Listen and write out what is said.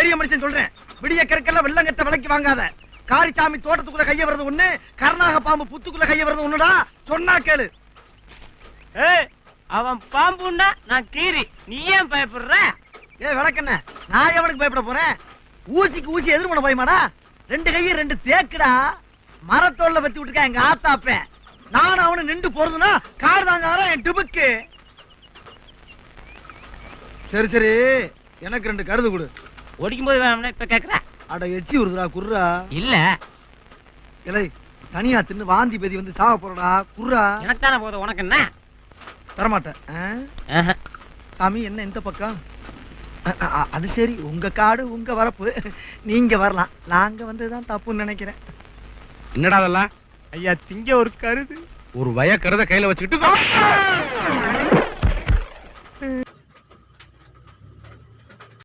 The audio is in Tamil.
பெரிய மனுஷன் சொல்றேன். விடிய கற்கெல்லாம் வெள்ளங்கட்ட விலைக்கு வாங்காத. காரிச்சாமி தோட்டத்துக்குள்ள கைய வருது ஒண்ணு, கர்நாக பாம்பு புத்துக்குள்ள கைய வருது ஒண்ணுடா. சொன்னா கேளு. அவன் பாம்புன்னா நான் கீரி, நீ ஏன் பயப்படுற? விளக்கண்ண, நான் எவனுக்கு பயப்பட போறேன்? ஊசிக்கு ஊசி எதிர் பண்ண பயமாடா? 2 கையை 2 தேக்குடா. மரத்தோல்ல வச்சு விட்டுருக்கா எங்க ஆத்தாப்பேன். நானும் அவனு நின்று போறதுன்னா காடு தாங்க என் டிபுக்கு. சரி சரி, எனக்கு 2 கருது கொடு. ஓடிக்கும் போது வேணும்னா இப்ப கேக்குற? அட எச்சி வருதுடா, குர்ரா. இல்ல இலை தனியா தின்னு வாந்தி பேதி வந்து சாவ போறடா, குர்ரா. எனக்கு தானே போதும், உனக்கு என்ன? தரமாட்டேன். சாமி என்ன இந்த பக்கம்? அது சரி, உங்க காடு உங்க வரப்பு, நீங்க வரலாம். நாங்க வந்ததுதான் தப்புன்னு நினைக்கிறேன். என்னடா அதெல்லாம்? ஐயா, திங்க ஒரு கருது. ஒரு வய கருத கையில வச்சுக்கிட்டு